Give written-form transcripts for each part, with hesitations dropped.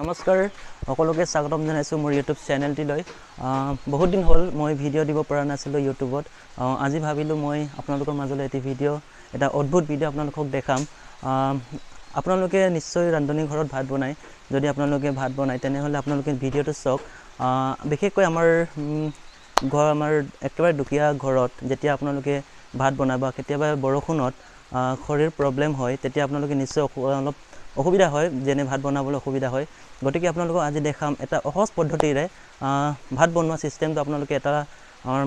নমস্কাৰ সকলোকে স্বাগতম জনাইছো মোৰ ইউটিউব চেনেলটিলৈ বহুত দিন হ'ল মই ভিডিঅ' দিব পৰা নাছিলো ইউটিউবত আজি ভাবিলো মই আপোনালোকৰ মাজলৈ এটি ভিডিঅ' এটা অদ্ভুত ভিডিঅ' আপোনালোকক দেখাম আপোনালোকে নিশ্চয় ৰান্ধনী ঘৰত ভাত বনায় যদি আপোনালোকে ভাত বনায় তেনেহলে আপোনালোকে ভিডিঅ'টো চাওক বিশেষকৈ আমাৰ আমাৰ একেবাৰে দুখীয়া ঘৰত যেতিয়া আপোনালোকে ভাত বনাব কেতিয়াবা বৰষুণত খৰিৰ প্ৰব্লেম হয় তেতিয়া আপোনালোকে নিশ্চয় অলপ অসুবিধা হয় যেনে ভাত বনাবলৈ অসুবিধা হয় গতিকে আপোনালোকক আজি দেখাম এটা সহজ পদ্ধতিৰে ভাত বনোৱা সিস্টেমটো আপোনালোকে এটা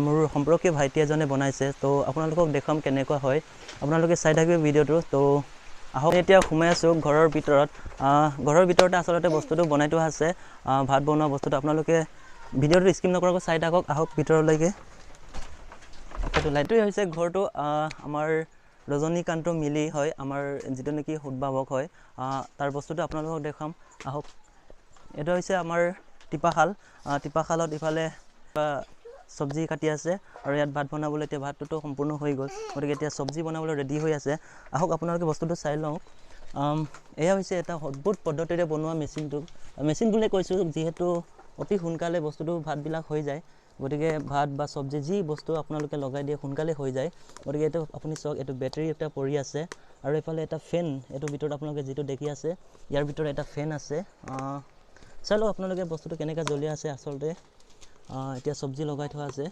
মোৰ সম্পৰ্কীয় ভাইটি এজনে বনাইছে তো আপোনালোকক দেখাম কেনেকুৱা হয় আপোনালোকে চাই থাকিব ভিডিঅ'টো তো আহক এতিয়া সোমাই আছো ঘৰৰ ভিতৰতে আসলতে বস্তুটো বনাই থোৱা আছে ভাত বনোৱা বস্তুটো আপোনালোকে ভিডিঅ'টো স্কিপ নকৰাকৈ চাই থাকক আহক ভিতৰলৈকে এইটো লাইটটোৱে হৈছে ঘৰটো আমাৰ ৰজনীকান্ত মিলি হয় আমাৰ যেটো নেকি উদ্ভাৱক হয় তাৰ বস্তুটো আপোনালোকক দেখাম আহক এটা হৈছে আমাৰ টিপাখালত ইফালে সবজি কাটি আছে আৰু ইয়াত ভাত বনাবলৈ এতিয়া ভাতটো সম্পূৰ্ণ হৈ গ'ল গতিকে এতিয়া সবজি বনাবলৈ ৰেডি হৈ আছে আহক আপোনালোকে বস্তুটো চাই লওক এয়া হৈছে এটা অদ্ভুত পদ্ধতিৰে বনোৱা মেচিন বুলি কৈছো যেহেতু অতি সোনকালে বস্তুটো ভাতবিলাক হৈ যায় গতিকে ভাত বা সবজি যি বস্তু আপোনালোকে লগাই দিয়ে সোনকালে হৈ যায় গতিকে এটো আপুনি চাওক এটো বেটাৰি এটা পৰি আছে আৰু এফালে এটা ফেন এটো ভিতৰত আপোনালোকে যেটো দেখি আছে ইয়াৰ ভিতৰত এটা ফেন আছে চলো আপোনালোকে বস্তুটো কেনেকা জ্বলি আছে আসলতে এতিয়া সবজি লগাই থোৱা আছে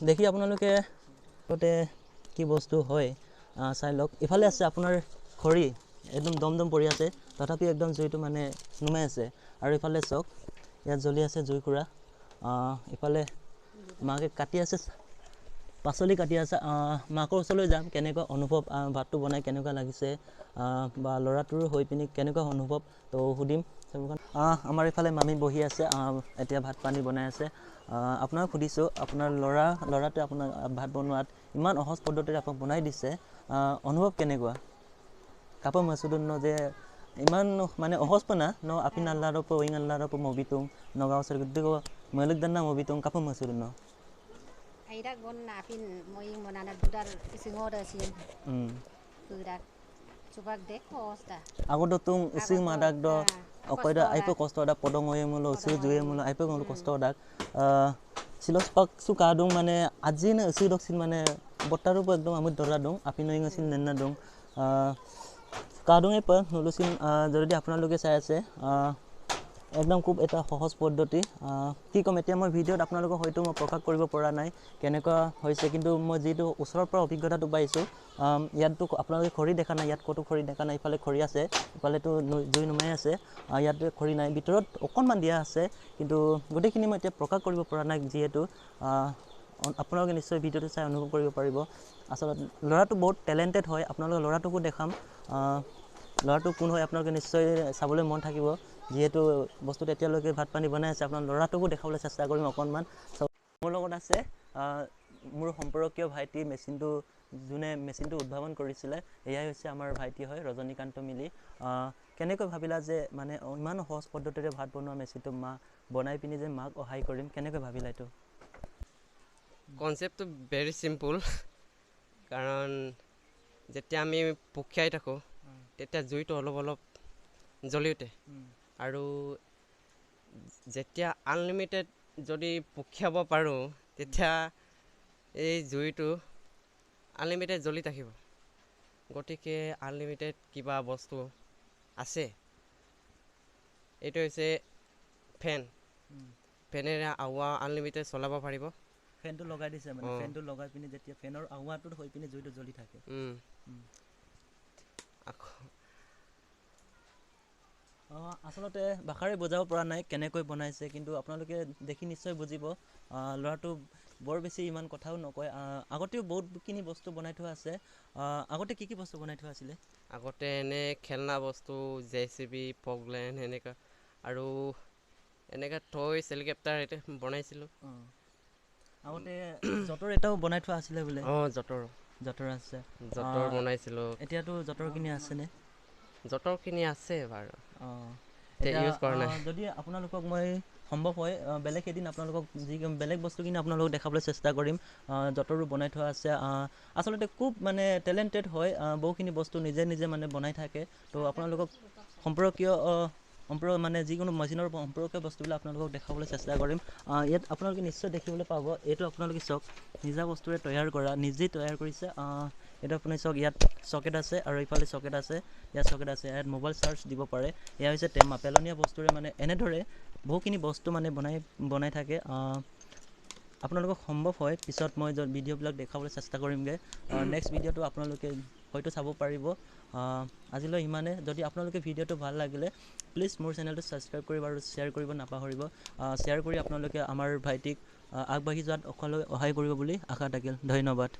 দেখি আপোনালোকে ওতে কি বস্তু হয় চাই লওক ইফালে আছে আপোনাৰ খৰি একদম দমদম পৰি আছে তথাপি একদম জুইটো মানে নুমাই আছে আৰু ইফালে চাওক ইয়াত জ্বলি আছে জুইকুৰা ইফালে মাকে কাটি আছে পাচলি কাটি আছে মাকৰ ওচৰলৈ যাম কেনেকুৱা অনুভৱ ভাতটো বনাই কেনেকুৱা লাগিছে বা লৰাটোৰ হৈ পিনি কেনেকুৱা অনুভৱ তো সুধিম আমাৰ ইফালে মামি বহি আছে এতিয়া ভাত পানী বনাই আছে আপোনাক সুধিছো আপোনাৰ লৰাটো আপোনাৰ ভাত বনোৱাত ইমান সহজ পদ্ধতিৰে আপোনাক বনাই দিছে অনুভৱ কেনেকুৱা কাপা মাসুদুন ন যে iman মানে অহজ পনা ন আপি নাল্লাৰো পো ইংলাৰো পো মবিতুং নগাঁও সরগদ্দিগো মলিকদান না মবিতুং কাপা মাসুদুন ন আইরা গন না আপিন মই মনানা দুদার সিংহর আছে কুদাক সুবাক দেখ অবস্থা আগতো তুং ইসিং মাদাক দ অকয়দা আইপো কষ্টদা পদং হয়ে মুলো উসি জুয়ে মুলো আইপো মুলো কষ্টদাক সিলস পাক সু কাদুং মানে আজি না উসি দকসিন মানে বটারু পো একদম আমুত দরা দং আপি নই ngasiন নেন্না দং কাদুঙে পা নুলুসিন যদি আপোনালোকে চাই আছে একদম খুব এটা সহজ পদ্ধতি কি কম এতিয়া মই ভিডিঅ'ত আপোনালোকক হয়তো মই প্ৰকাশ কৰিব পৰা নাই কেনেকুৱা হৈছে কিন্তু মই যেটো ওচৰৰ পৰা অভিজ্ঞতাটো পাইছো ইয়াতটো আপোনালোকে খৰি দেখা নাই ইয়াত কতো খৰি দেখা নাই ইফালে খৰি আছে ইফালেটো জুই নুমাই আছে ইয়াত খৰি নাই ভিতৰত অকনমান দিয়া আছে কিন্তু গোটেইখিনি মই এতিয়া প্ৰকাশ কৰিব পৰা নাই যেহেতু আপোনালোকে নিশ্চয় ভিডিঅ'টো চাই অনুভৱ কৰিব পাৰিব আসলতে লৰাটো বহুত টেলেন্টেড হয় আপোনালোকে লৰাটোকো দেখাম লৰাটো কোন হয় আপোনালোকে নিশ্চয় চাবলৈ মন থাকিব যেহেতু বস্তুটো এতিয়ালৈকে ভাত পানী বনাই আছে আপোনাৰ লৰাটোকো দেখাবলৈ চেষ্টা কৰিম অকনমান মোৰ লগত আছে মোৰ সম্পৰ্কীয় ভাইটি মেচিনটো উদ্ভাৱন কৰিছিলে এয়াই হৈছে আমাৰ ভাইটি হয় ৰজনীকান্ত মিলি কেনেকৈ ভাবিলা যে মানে ইমান সহজ পদ্ধতিৰে ভাত বনোৱা মেচিনটো বনাই পিনি যে মাক সহায় কৰিম কেনেকৈ ভাবিলা এটো কনসেপ্টটো ভেৰি সিম্পল কাৰণ যেতিয়া আমি পুখিয়াই থাকো তেতিয়া জুইটো অলপ জ্বলি উঠে আৰু যেতিয়া আনলিমিটেড যদি পুখিয়াব পাৰো তেতিয়া এই জুইটো আনলিমিটেড জ্বলি থাকিব গটিকে আনলিমিটেড কিবা বস্তু আছে এইটো হৈছে ফেনেৰে আৱা আনলিমিটেড চলাব পাৰিব ফেনটো লগাই দিছে মানে ফেনটো লগাই পিনি যেতিয়া ফেনৰ আৱাটো হৈ পিনি জুইটো জ্বলি থাকে আসলতে ভাষাৰে বুজাব পৰা নাই কেনেকৈ বনাইছে কিন্তু আপোনালোকে দেখি নিশ্চয় বুজিব লৰাটো বৰ বেছি ইমান কথাও নকয় আগতেও বহুতখিনি বস্তু বনাই থোৱা আছে আগতে কি বস্তু বনাই থোৱা আছিল আগতে এনে খেলনা বস্তু জেচিবি পগলেন এনেকা আৰু এনেকা টয় হেলিকপ্টাৰ এটা বনাইছিলো আগতে জটৰ এটাও বনাই থোৱা আছিল বোলে জটৰ আছে জটৰ বনাইছিলো এতিয়াতো জটৰ কিনি আছে নে জটৰ কিনি আছে বাৰু ইউজ কৰা নাই যদি আপোনালোকক মই সম্ভৱ হয় বেলেগ এদিন আপোনালোকক যি বেলেগ বস্তু কিনি আপোনালোকক দেখাবলৈ চেষ্টা কৰিম জটৰো বনাই থোৱা আছে আসলতে খুব মানে টেলেন্টেড হয় বহুখিনি বস্তু নিজে মানে বনাই থাকে তো আপোনালোকক সম্পৰ্কীয় মানে যিকোনো মেচিনৰ সম্পৰ্কীয় বস্তুবিলাক আপোনালোকক দেখাবলৈ চেষ্টা কৰিম। ইয়াত আপোনালোকে নিশ্চয় দেখিবলৈ পাব, এইটো আপোনালোকে চাওক নিজা বস্তুৰে তৈয়াৰ কৰা, নিজেই তৈয়াৰ কৰিছে। এইটো আপুনি চাওক, ইয়াত চকেট আছে আৰু এইফালে চকেট আছে, ইয়াত চকেট আছে, ইয়াত মোবাইল চাৰ্জ দিব পাৰে। এয়া হৈছে টেমা, পেলনীয়া বস্তুৰে মানে এনেদৰে বহুখিনি বস্তু মানে বনাই থাকে। আপোনালোকক সম্ভৱ হয় পিছত মই ভিডিঅ'বিলাক দেখাবলৈ চেষ্টা কৰিমগৈ। নেক্সট ভিডিঅ'টো আপোনালোকে হয়তো চাব পাৰিব। আজিলৈ ইমানে। যদি আপোনালোকে ভিডিঅ'টো ভাল লাগিলে প্লিজ মোৰ চেনেলটো ছাবস্ক্ৰাইব কৰিব আৰু শ্বেয়াৰ কৰিব নাপাহৰিব। শ্বেয়াৰ কৰি আপোনালোকে আমাৰ ভাইটিক আগবাঢ়ি যোৱাত সহায় কৰিব বুলি আশা থাকিল। ধন্যবাদ।